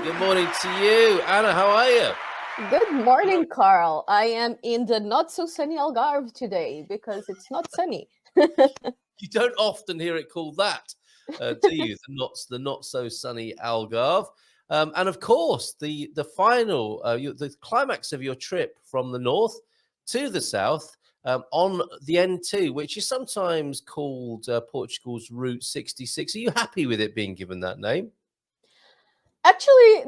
Good morning to you. Anna, how are you? Good morning, Carl. I am in the not so sunny Algarve today because it's not sunny. You don't often hear it called that, do you? The not so sunny Algarve. And of course, the final, the climax of your trip from the north to the south on the N2, which is sometimes called Portugal's Route 66. Are you happy with it being given that name? Actually,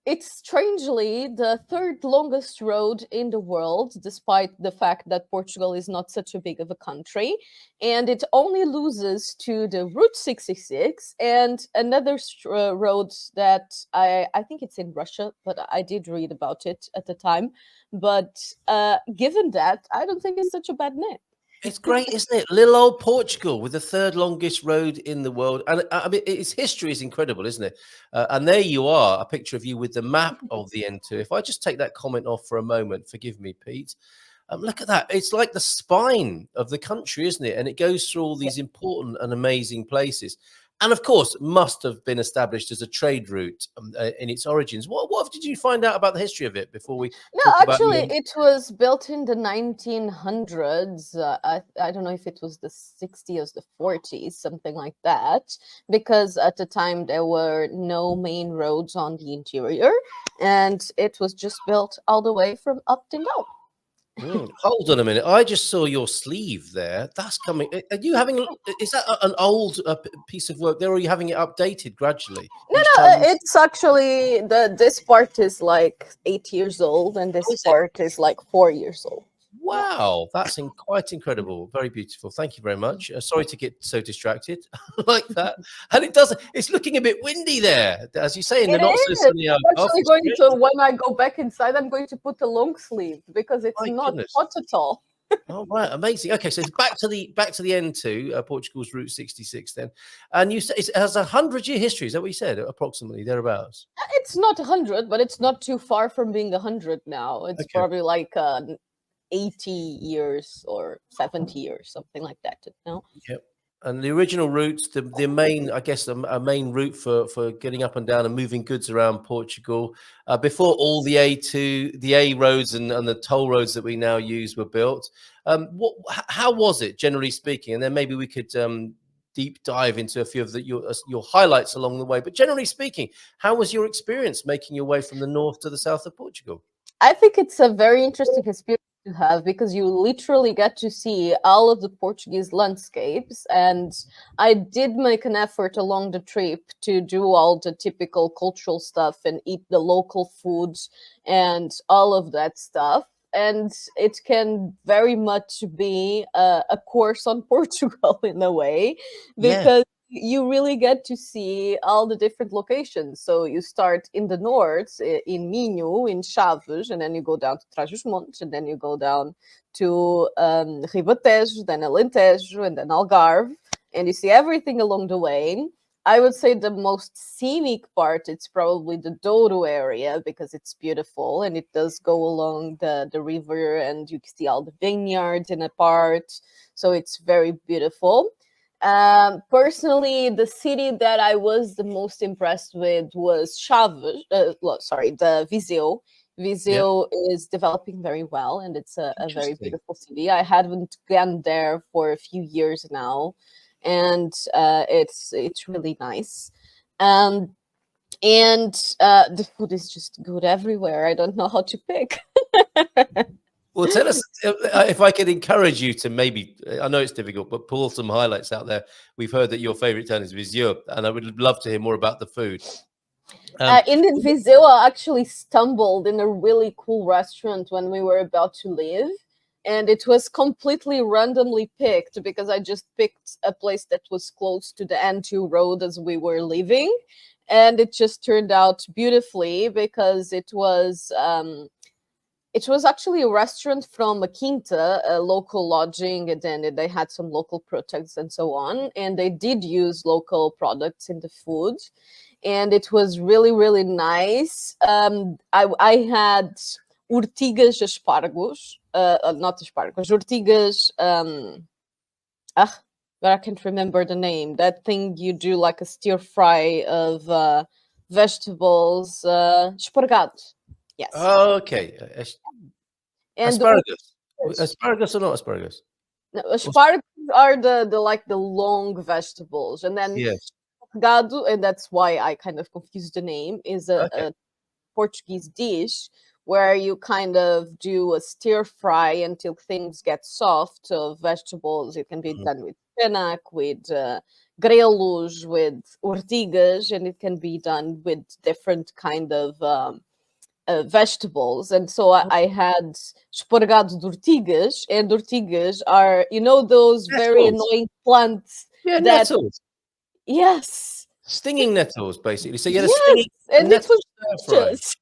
it's strangely the third longest road in the world, despite the fact that Portugal is not such a big of a country, and it only loses to the Route 66 and another road that I think it's in Russia, but I did read about it at the time. But given that, I don't think it's such a bad name. It's great, isn't it? Little old Portugal with the third longest road in the world. And I mean, its history is incredible, isn't it? And there you are, a picture of you with the map of the N2. If I just take that comment off for a moment, forgive me, Pete. Look at that. It's like the spine of the country, isn't it? And it goes through all these important and amazing places. And of course, must have been established as a trade route in its origins. What did you find out about the history of it before we No, talk about actually, it was built in the 1900s. I don't know if it was the 60s, the 40s, something like that, because at the time there were no main roads on the interior, and it was just built all the way from up to down. Hold on a minute. I just saw your sleeve there. That's coming. Are you having? Is that an old piece of work there, or are you having it updated gradually No, each no, time? it's actually this part is like 8 years old, and this Oh, is it? part is like 4 years old. Yeah. Wow, that's quite incredible. Very beautiful. Thank you very much. Sorry to get so distracted like that. And it does. It's looking a bit windy there, as you say, in the It not so is. sunny I'm Algarve. actually It's going great. to, when I go back inside, I'm going to put a long sleeve because it's My not goodness. hot at all. Oh, right, amazing. Okay, so it's back to the N2, Portugal's Route 66. Then, and you say it has 100-year history. Is that what you said? Approximately thereabouts. It's not 100, but it's not too far from being 100 now. It's Okay. probably like 80 years or 70 years, something like that. No? Yep. And the original routes, the main, I guess, a main route for getting up and down and moving goods around Portugal, before all the A2, the A roads and the toll roads that we now use were built. How was it, generally speaking? And then maybe we could deep dive into a few of your highlights along the way. But generally speaking, how was your experience making your way from the north to the south of Portugal? I think it's a very interesting experience to have because you literally get to see all of the Portuguese landscapes. And I did make an effort along the trip to do all the typical cultural stuff and eat the local foods and all of that stuff. And it can very much be a course on Portugal in a way, Yeah. because you really get to see all the different locations. So you start in the north, in Minho, in Chaves, and then you go down to Trás-os-Montes, and then you go down to Ribatejo, then Alentejo, and then Algarve, and you see everything along the way. I would say the most scenic part, it's probably the Douro area because it's beautiful and it does go along the river and you see all the vineyards in a part. So it's very beautiful. Personally, the city that I was the most impressed with was Chaves. The Viseu. Yeah. Viseu is developing very well, and it's a very Interesting. beautiful city. I haven't gone there for a few years now, and it's really nice. Um, and the food is just good everywhere. I don't know how to pick. Well, tell us if I could encourage you to maybe. I know it's difficult, but pull some highlights out there. We've heard that your favorite town is Viseu, and I would love to hear more about the food. In the Viseu, I actually stumbled in a really cool restaurant when we were about to leave. And it was completely randomly picked because I just picked a place that was close to the N2 Road as we were leaving. And it just turned out beautifully because it was actually a restaurant from a quinta, a local lodging, and then they had some local products and so on. And they did use local products in the food. And it was really, really nice. I had urtigas espargos, not espargos, urtigas. But I can't remember the name. That thing you do like a stir fry of vegetables, espargado. Yes. Oh, okay. And Asparagus. Asparagus or not asparagus? no, asparagus are the like the long vegetables, and then Yes. gado, and that's why I kind of confused the name, is Okay. a Portuguese dish where you kind of do a stir fry until things get soft. So vegetables, it can be Mhm. done with spinach, with grelos, with ortigas, and it can be done with different kind of vegetables. And so I had espargado de ortigas, and ortigas are, you know, those very Nettles. annoying plants Yeah, that, nettles. yes, Stinging nettles, basically. So you had a yes, stinging and it nettle was stir fry. delicious.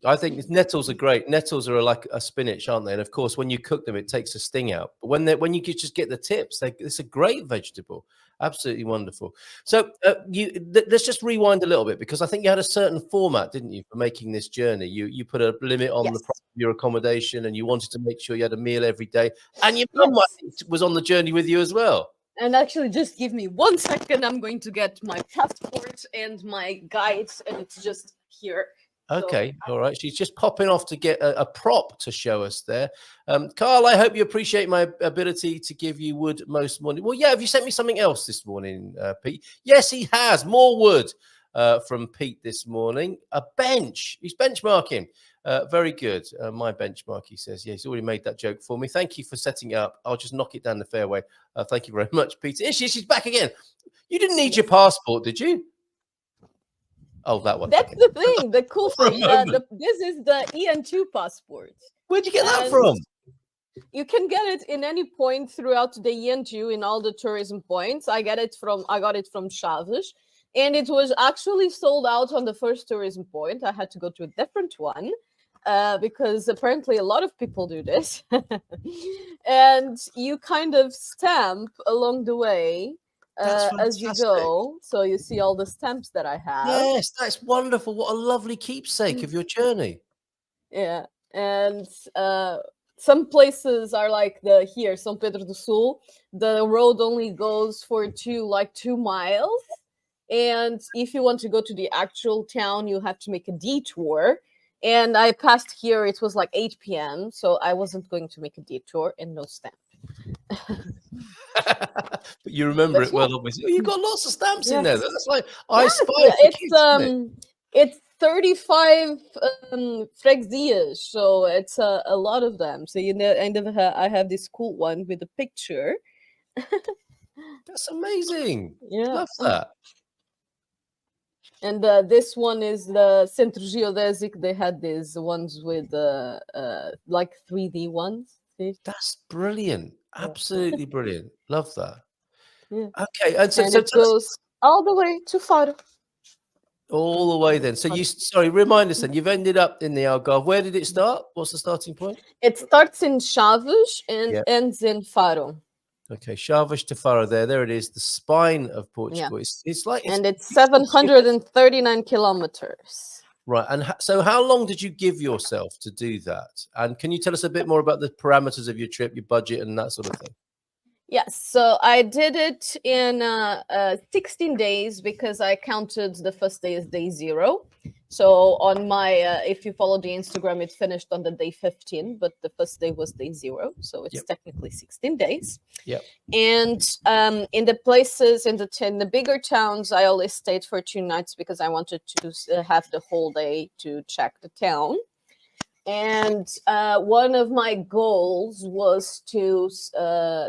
I think nettles are great. Nettles are like a spinach, aren't they? And of course, when you cook them, it takes the sting out. But when you just get the tips, it's a great vegetable. Absolutely wonderful. So let's just rewind a little bit, because I think you had a certain format, didn't you, for making this journey? You put a limit on the Yes. price of your accommodation, and you wanted to make sure you had a meal every day. And your Yes. mum, I think, was on the journey with you as well. And actually, just give me 1 second. I'm going to get my passport and my guides, and it's just here. Okay, all right. She's just popping off to get a prop to show us there. Carl, I hope you appreciate my ability to give you wood most morning. Well, yeah, have you sent me something else this morning, Pete? Yes, he has. More wood from Pete this morning. A bench. He's benchmarking. Very good. My benchmark, he says. Yeah, he's already made that joke for me. Thank you for setting it up. I'll just knock it down the fairway. Thank you very much, Peter. She's back again. You didn't need your passport, did you? Oh, that one. That's okay. the thing, the cool For a thing. moment. This is the EN2 passport. Where'd you get that And from? you can get it in any point throughout the EN2 in all the tourism points. I got it from Chaves, and it was actually sold out on the first tourism point. I had to go to a different one because apparently a lot of people do this. And you kind of stamp along the way as you Fantastic. go. So you see all the stamps that I have. Yes, that's wonderful. What a lovely keepsake of your journey. Yeah. And some places are like here, São Pedro do Sul, the road only goes for 2 miles. And if you want to go to the actual town, you have to make a detour. And I passed here, it was like 8 p.m. So I wasn't going to make a detour, and no stamp. But you remember it well, obviously. Oh, you've got lots of stamps in there. Yes. That's like I Yes, spy for kids, isn't it? it's 35 freguesias, so it's a lot of them. So I have this cool one with a picture. That's amazing. Yeah. Love that. And this one is the Centro Geodesic. They had these ones with like 3D ones. See? That's brilliant. Absolutely brilliant. Love that. Yeah. Okay, and so And so it goes all the way to Faro. all the way then. So sorry, remind us then. You've ended up in the Algarve. Where did it start? What's the starting point? It starts in Chaves and Yeah. ends in Faro. Okay, Chaves to Faro there it is, the spine of Portugal. Yeah. It's like and it's 739 kilometers. Right, and so how long did you give yourself to do that? And can you tell us a bit more about the parameters of your trip, your budget, and that sort of thing? Yes, so I did it in 16 days because I counted the first day as day 0. So on my, if you follow the Instagram, it finished on the day 15, but the first day was day 0. So it's technically 16 days. Yep. And in the places, in the bigger towns, I always stayed for 2 nights because I wanted to have the whole day to check the town. And one of my goals was to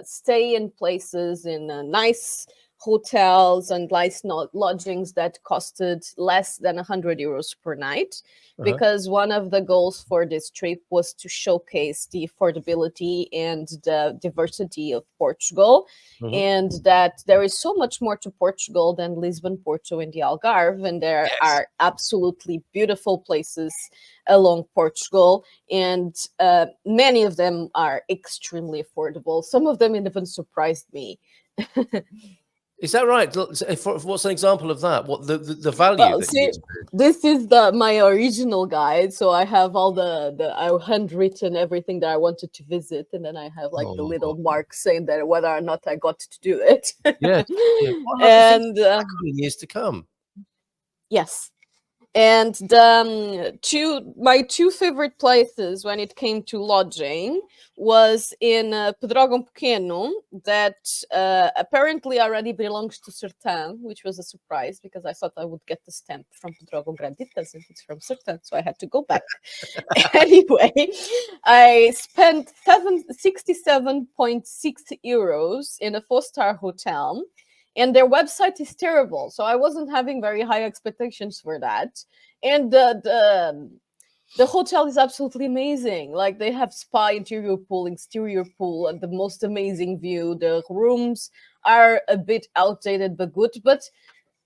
stay in places in nice hotels and nice lodgings that costed less than 100 euros per night. Because one of the goals for this trip was to showcase the affordability and the diversity of Portugal, and that there is so much more to Portugal than Lisbon, Porto, and the Algarve, and there are absolutely beautiful places along Portugal, and many of them are extremely affordable. Some of them even surprised me. Is that right? What's an example of that? What the value? Well, see, this is my original guide, so I have all I handwritten everything that I wanted to visit, and then I have like the little mark saying that whether or not I got to do it. Yes. And in years to come. Yes. And my two favorite places when it came to lodging was in Pedrógão Pequeno, that apparently already belongs to Sertã, which was a surprise because I thought I would get the stamp from Pedrógão Grande. It doesn't, it's from Sertã, so I had to go back. Anyway, I spent 67.6 euros in a 4-star hotel. And their website is terrible, so I wasn't having very high expectations for that. And the hotel is absolutely amazing. Like, they have spa, interior pool, exterior pool, and the most amazing view. The rooms are a bit outdated but good, but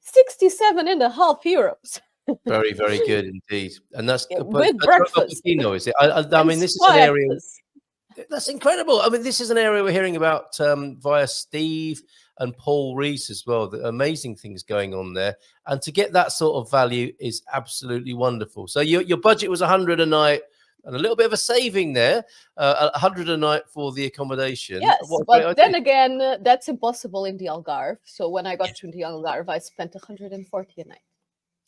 67.5 euros. Very, very good indeed. And that's with breakfast. Is it? I mean, this is an area. That's incredible. I mean, this is an area we're hearing about via Steve and Paul Rees as well. The amazing things going on there. And to get that sort of value is absolutely wonderful. So your budget was 100 a night and a little bit of a saving there, 100 a night for the accommodation. Yes, but then again, that's impossible in the Algarve. So when I got to the Algarve, I spent 140 a night.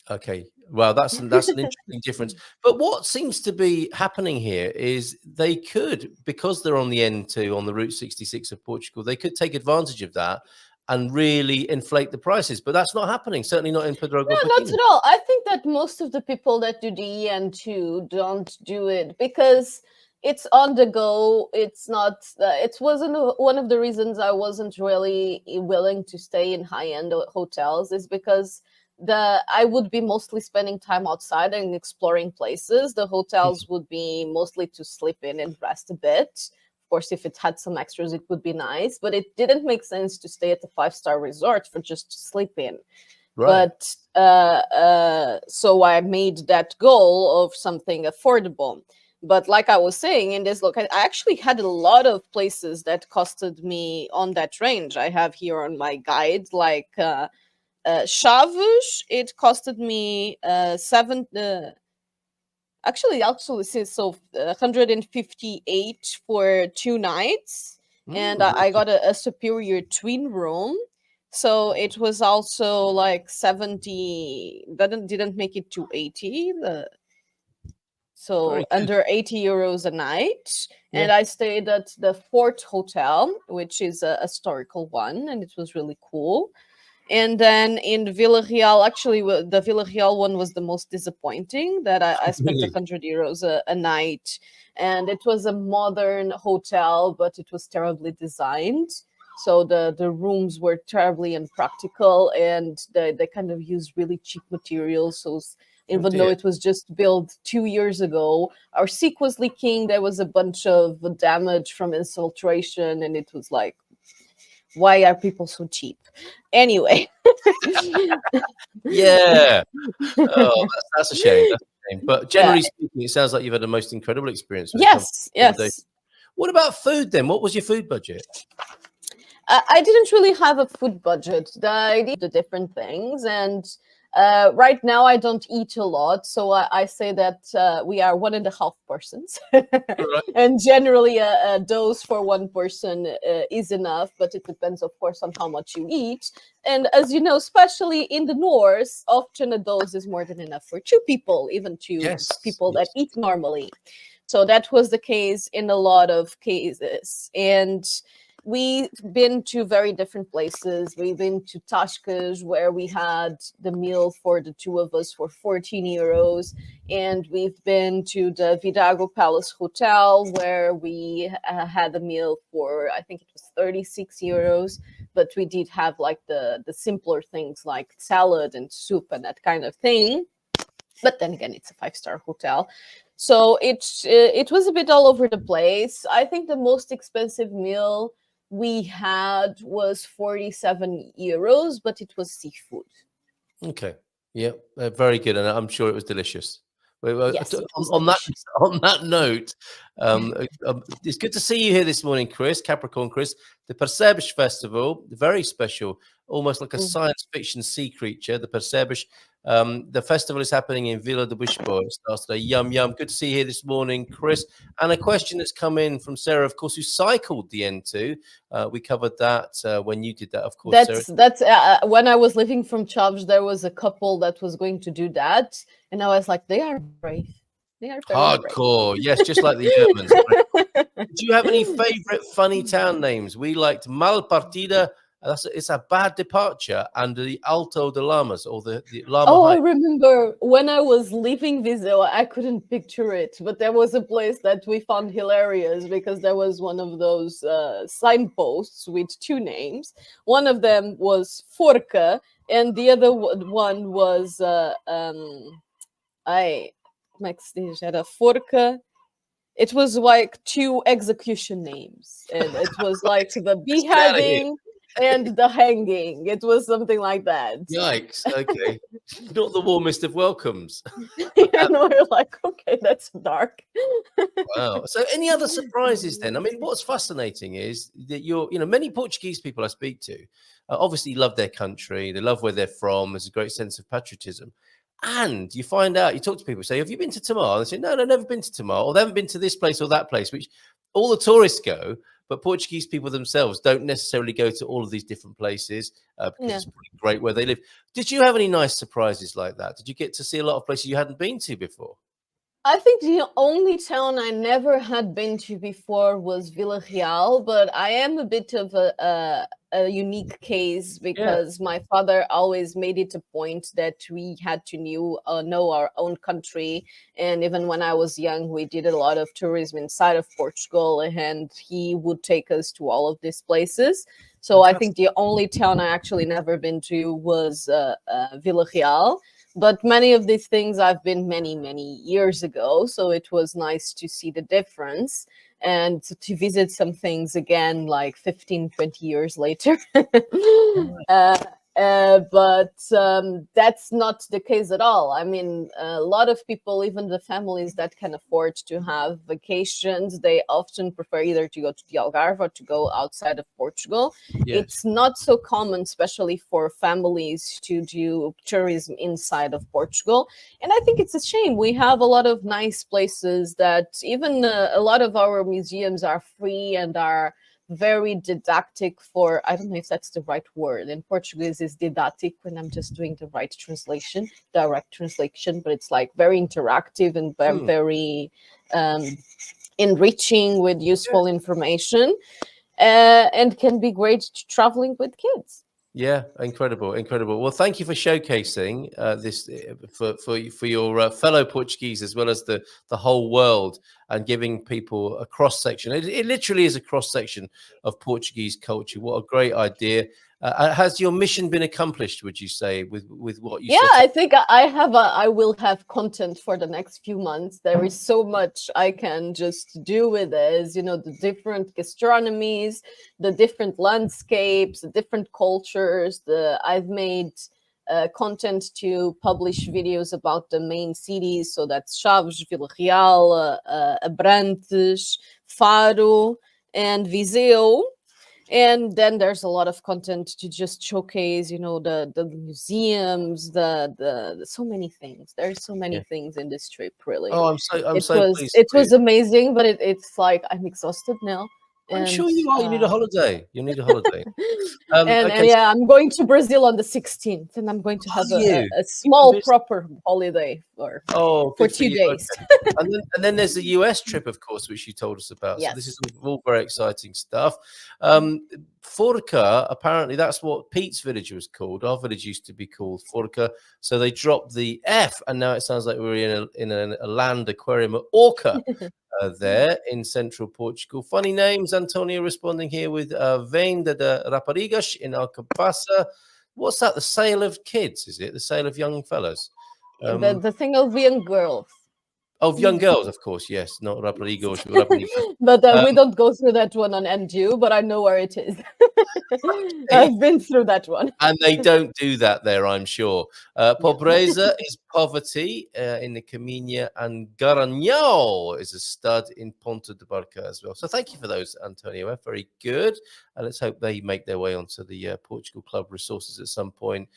Okay, well, that's an interesting difference. But what seems to be happening here is they could, because they're on the N2, on the Route 66 of Portugal, they could take advantage of that and really inflate the prices. But that's not happening, certainly not in Pedrógão. No, not at all. I think that most of the people that do the EN2 don't do it because it's on the go. It's not, it wasn't one of the reasons I wasn't really willing to stay in high-end hotels is because I would be mostly spending time outside and exploring places. The hotels would be mostly to sleep in and rest a bit. Of course, if it had some extras, it would be nice, but it didn't make sense to stay at a 5-star resort for just to sleep in. Right. But so I made that goal of something affordable. But like I was saying, in this location, I actually had a lot of places that costed me on that range. I have here on my guide, like Chaves, it costed me 158 for 2 nights, and I got a superior twin room, so it was also like 70. That didn't make it to 80. So under 80 euros a night, and I stayed at the Fort Hotel, which is a historical one, and it was really cool. And then in Vila Real, actually, the Vila Real one was the most disappointing. That I spent 100 euros a night, and it was a modern hotel, but it was terribly designed. So the rooms were terribly impractical, and they kind of used really cheap materials. So even though it was just built 2 years ago, our sink was leaking. There was a bunch of damage from infiltration, and it was like, why are people so cheap? Anyway. Yeah. Oh, that's a shame. That's a shame. But generally speaking, it sounds like you've had the most incredible experience. Yes, yes. What about food then? What was your food budget? I didn't really have a food budget. I did the different things, and right now I don't eat a lot, so I say that we are 1.5 persons, and generally a dose for one person is enough, but it depends, of course, on how much you eat. And as you know, especially in the north, often a dose is more than enough for 2 people, even 2 people that eat normally. So that was the case in a lot of cases, and we've been to very different places. We've been to Tascas, where we had the meal for the 2 of us for 14 euros. And we've been to the Vidago Palace Hotel, where we had a meal for, I think it was 36 euros. But we did have like the simpler things like salad and soup and that kind of thing. But then again, it's a 5-star hotel. So it was a bit all over the place. I think the most expensive meal we had was 47 euros, but it was seafood. Okay. Yeah, very good. And I'm sure it was delicious. Yes, on that note, it's good to see you here this morning, Chris, Capricorn Chris. The Percebes Festival, very special almost like a science fiction sea creature, the Percebes. The festival is happening in Vila do Bispo. It starts today. Yum, yum. Good to see you here this morning, Chris. And a question that's come in from Sarah, of course, who cycled the N2. We covered that when you did that, of course, Sarah. That's when I was living from Chaves, there was a couple that was going to do that. And I was like, they are brave. They are very hardcore. brave. Yes, just like the Germans. Do you have any favorite funny town names? We liked Malpartida. It's a bad departure, and the Alto de Lamas, or the Lama Oh, Heights. I remember when I was leaving Viseu, I couldn't picture it, but there was a place that we found hilarious because there was one of those signposts with two names. One of them was Forca, and the other one was Max era Forca. It was like two execution names, and it was like the beheading and the hanging. It was something like that. Yikes. Okay. Not the warmest of welcomes. And we're like, okay, that's dark. Wow. So any other surprises then? I mean, what's fascinating is that many Portuguese people I speak to obviously love their country. They love where they're from. There's a great sense of patriotism. And you find out, you talk to people, say, have you been to Tamar? And they say, no, never been to Tamar. Or they haven't been to this place or that place, which all the tourists go. But Portuguese people themselves don't necessarily go to all of these different places because it's pretty great where they live. Did you have any nice surprises like that? Did you get to see a lot of places you hadn't been to before? I think the only town I never had been to before was Vila Real, but I am a bit of a unique case because my father always made it a point that we had to know our own country. And even when I was young, we did a lot of tourism inside of Portugal, and he would take us to all of these places. So I think the only town I actually never been to was Vila Real. But many of these things I've been many, many years ago. So it was nice to see the difference and to visit some things again, like 15, 20 years later. But that's not the case at all. I mean, a lot of people, even the families that can afford to have vacations, they often prefer either to go to the Algarve or to go outside of Portugal. Yes. It's not so common, especially for families, to do tourism inside of Portugal. And I think it's a shame. We have a lot of nice places that even a lot of our museums are free and are very didactic for, I don't know if that's the right word. In Portuguese is didactic when I'm just doing the right translation, direct translation, but it's like very interactive and very enriching with useful information and can be great traveling with kids. Yeah, incredible. Well, thank you for showcasing this for your fellow Portuguese as well as the whole world, and giving people a cross section. It literally is a cross section of Portuguese culture. What a great idea! Has your mission been accomplished, would you say, with what you said? Yeah, I think I will have content for the next few months. There is so much I can just do with this, the different gastronomies, the different landscapes, the different cultures. I've made content to publish videos about the main cities. So that's Chaves, Vila Real, Abrantes, Faro, and Viseu. And then there's a lot of content to just showcase, the museums, the so many things. There's so many things in this trip, really. Oh, I'm so pleased. It was amazing, but it's like I'm exhausted now. I'm sure you are. You need a holiday. You need a holiday. And I'm going to Brazil on the 16th, and I'm going to have a small proper holiday for 2 days. Okay. And then there's the US trip, of course, which you told us about. Yes. So this is all very exciting stuff. Forca, apparently that's what Pete's village was called. Our village used to be called Forca. So they dropped the F, and now it sounds like we're in a land aquarium at Orca. There in central Portugal. Funny names. Antonio responding here with Venda de Raparigas in Alcapasa. What's that? The sale of kids, is it? The sale of young fellas? The thing of young girls. Of young girls, of course, yes. Not Raparigas. But we don't go through that one on EN2, but I know where it is. I've been through that one. And they don't do that there, I'm sure. Pobreza is poverty in the Caminha, and Garanhão is a stud in Ponta de Barca as well. So thank you for those, Antonio. Very good. Let's hope they make their way onto the Portugal Club resources at some point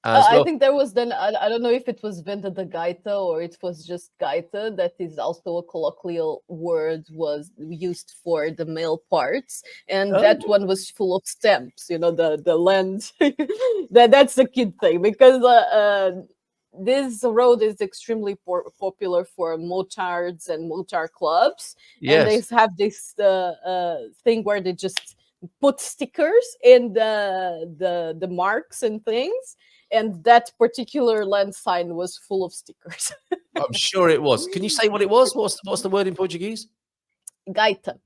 as I well. think there was then, I don't know if it was Venda da Gaita or it was just Gaita. That is also a colloquial word was used for the male parts. And that one was full of stamps, you know, the land. That's a kid thing because this road is extremely popular for motards and motar clubs. Yes. And they have this thing where they just put stickers in the marks and things. And that particular land sign was full of stickers. I'm sure it was. Can you say what it was? What's the word in Portuguese? Gaita.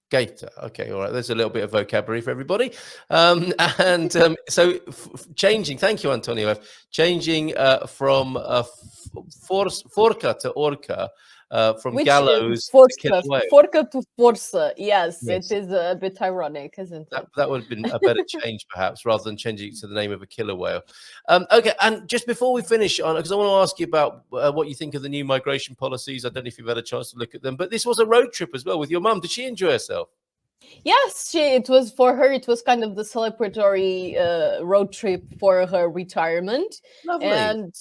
Gaita. Okay, all right. There's a little bit of vocabulary for everybody. So changing. Thank you, Antonio. Changing from forca to orca. From gallows forca, to forca to força. Yes, it is a bit ironic, isn't it? That would have been a better change, perhaps, rather than changing it to the name of a killer whale. Okay, and just before we finish on, because I want to ask you about what you think of the new migration policies. I don't know if you've had a chance to look at them, but this was a road trip as well with your mum. Did she enjoy herself? Yes, it was for her. It was kind of the celebratory road trip for her retirement. Lovely. And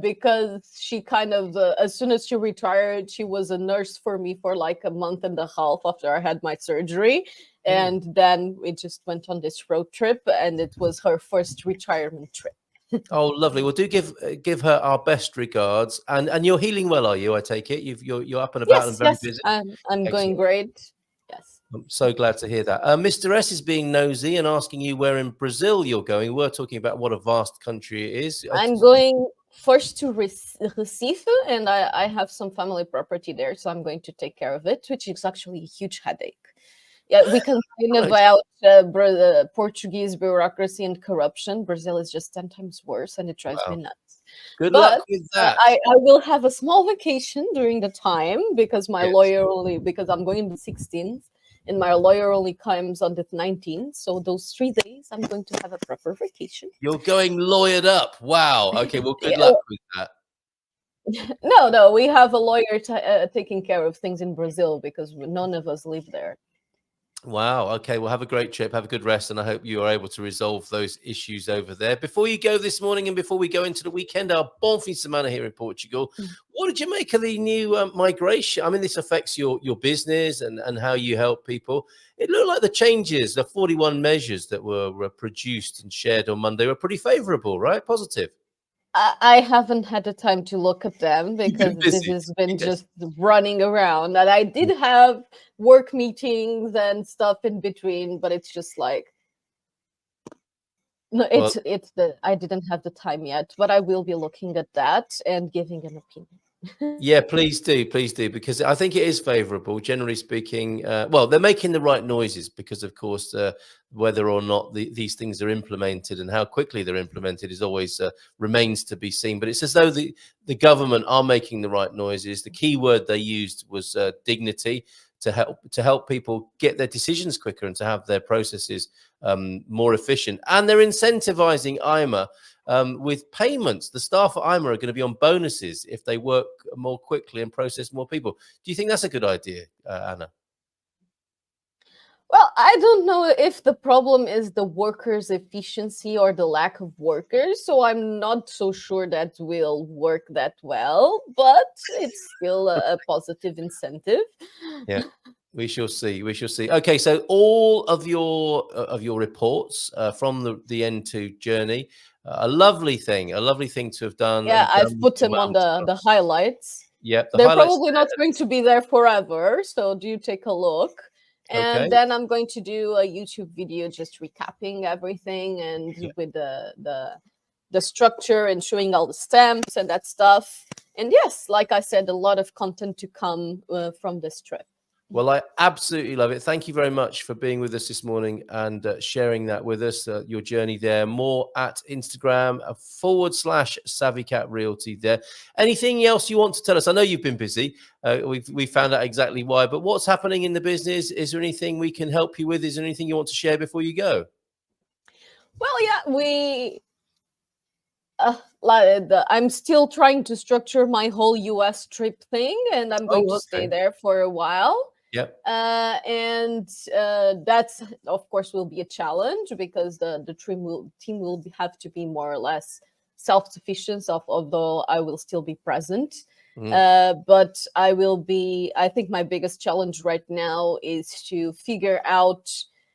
because she kind of, as soon as she retired, she was a nurse for me for like a month and a half after I had my surgery. And then we just went on this road trip, and it was her first retirement trip. Oh, lovely. Well, do give her our best regards. And you're healing well, are you? I take it you're up and about and very busy. I'm going great. Yes. I'm so glad to hear that. Mr. S is being nosy and asking you where in Brazil you're going. We're talking about what a vast country it is. I'm going first to Recife, and I have some family property there, so I'm going to take care of it, which is actually a huge headache. Yeah, we complain about Portuguese bureaucracy and corruption. Brazil is just 10 times worse, and it drives me nuts. Good luck with that. I will have a small vacation during the time because my lawyer because I'm going on the 16th. And my lawyer only comes on the 19th. So those 3 days, I'm going to have a proper vacation. You're going lawyered up. Wow. Okay, well, good luck with that. No, we have a lawyer taking care of things in Brazil because none of us live there. Wow. Okay. Well, have a great trip. Have a good rest. And I hope you are able to resolve those issues over there. Before you go this morning and before we go into the weekend, our bon fin semana here in Portugal, what did you make of the new migration? I mean, this affects your business and how you help people. It looked like the changes, the 41 measures that were produced and shared on Monday were pretty favorable, right? Positive. I haven't had the time to look at them because this has been just running around. And I did have work meetings and stuff in between, but it's just like, no, I didn't have the time yet, but I will be looking at that and giving an opinion. Yeah, please do, because I think it is favorable, generally speaking. Well, they're making the right noises because, of course, whether or not these things are implemented and how quickly they're implemented is always remains to be seen. But it's as though the government are making the right noises. The key word they used was dignity, to help people get their decisions quicker and to have their processes more efficient. And they're incentivizing IMA with payments. The staff at IMA are going to be on bonuses if they work more quickly and process more people. Do you think that's a good idea, Anna? Well, I don't know if the problem is the workers' efficiency or the lack of workers, so I'm not so sure that will work that well, but it's still a positive incentive. Yeah, we shall see. We shall see. Okay, so all of your reports from the EN2 journey, a lovely thing to have done. Yeah, I've put them on the highlights. Yeah, they're probably not going to be there forever, so do take a look. And then I'm going to do a YouTube video just recapping everything and with the structure and showing all the stamps and that stuff. And yes, like I said, a lot of content to come from this trip. Well, I absolutely love it. Thank you very much for being with us this morning and sharing that with us, your journey there. More at Instagram /SavvyCat Realty there. Anything else you want to tell us? I know you've been busy. We found out exactly why, but what's happening in the business? Is there anything we can help you with? Is there anything you want to share before you go? Well, yeah, I'm still trying to structure my whole US trip thing, and I'm going to Oh, stay okay. there for a while. Yep. And that's, of course, will be a challenge because the team will have to be more or less self-sufficient, although I will still be present. Mm. But I think my biggest challenge right now is to figure out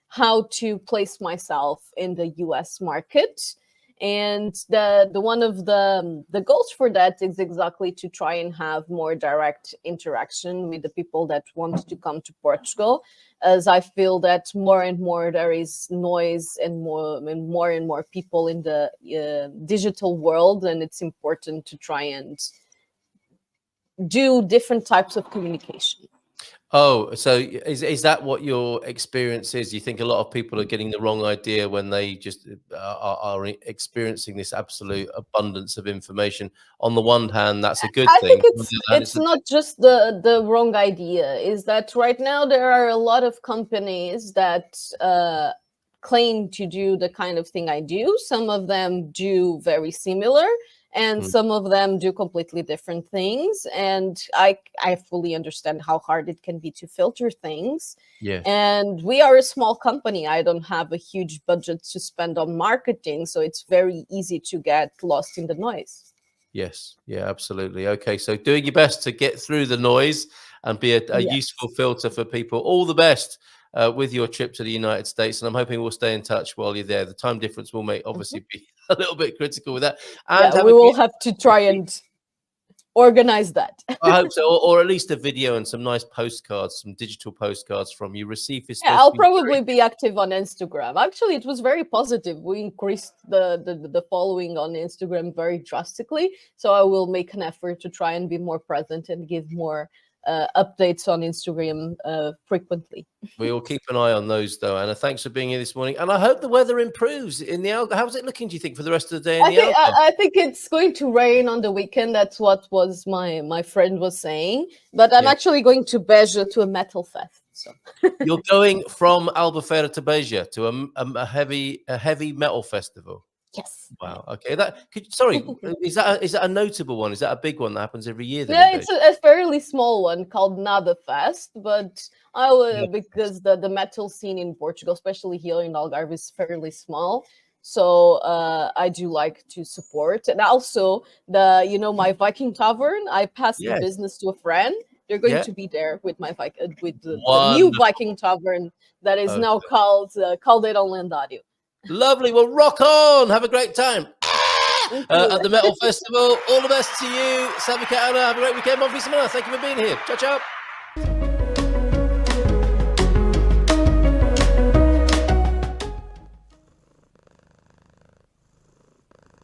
how to place myself in the US market. And the one of the goals for that is exactly to try and have more direct interaction with the people that want to come to Portugal, as I feel that more and more there is noise and more people in the digital world, and it's important to try and do different types of communication. Oh, so is that what your experience is? You think a lot of people are getting the wrong idea when they just are experiencing this absolute abundance of information? On the one hand, that's a good I thing. think On the other hand, it's not just the wrong idea. Is that right now there are a lot of companies that claim to do the kind of thing I do. Some of them do very similar, and Mm, some of them do completely different things. And I fully understand how hard it can be to filter things. yes. And we are a small company. I don't have a huge budget to spend on marketing, so it's very easy to get lost in the noise. Yes. Yeah, absolutely. Okay. So doing your best to get through the noise and be a useful Yes. filter for people. All the best with your trip to the United States. And I'm hoping we'll stay in touch while you're there. The time difference will make Mhm. obviously be a little bit critical with that. And Yeah, have we a will beautiful have to try and organize that. I hope so, or at least a video and some nice postcards, some digital postcards from you. Received is Yeah, supposed to I'll be very probably be active on Instagram. Actually, it was very positive. We increased the following on Instagram very drastically. So I will make an effort to try and be more present and give more updates on Instagram frequently. We will keep an eye on those, though. Anna, thanks for being here this morning, and I hope the weather improves in the Algarve. How's it looking? Do you think for the rest of the day in I the think Algarve? I think it's going to rain on the weekend. That's what was my friend was saying. But I'm Yeah, actually going to Beja to a metal fest. So you're going from Albufeira to Beja to a heavy metal festival. yes. Wow. Okay. Sorry, is that a notable one? Is that a big one that happens every year then in Yeah, Beja? it's a fairly small one called Nada Fest, but Yeah. because the metal scene in Portugal, especially here in Algarve, is fairly small. So I do like to support, and also my Viking Tavern. I passed the Yes. business to a friend. They're going Yeah. to be there with with the new Wonderful. Viking Tavern that is now Okay. called Caldeirão Lendário. Lovely. Well, rock on. Have a great time. Thank you. At the Metal Festival. All the best to you, Savika Anna. Have a great weekend. Bon fin de semana. Thank you for being here. Ciao, ciao.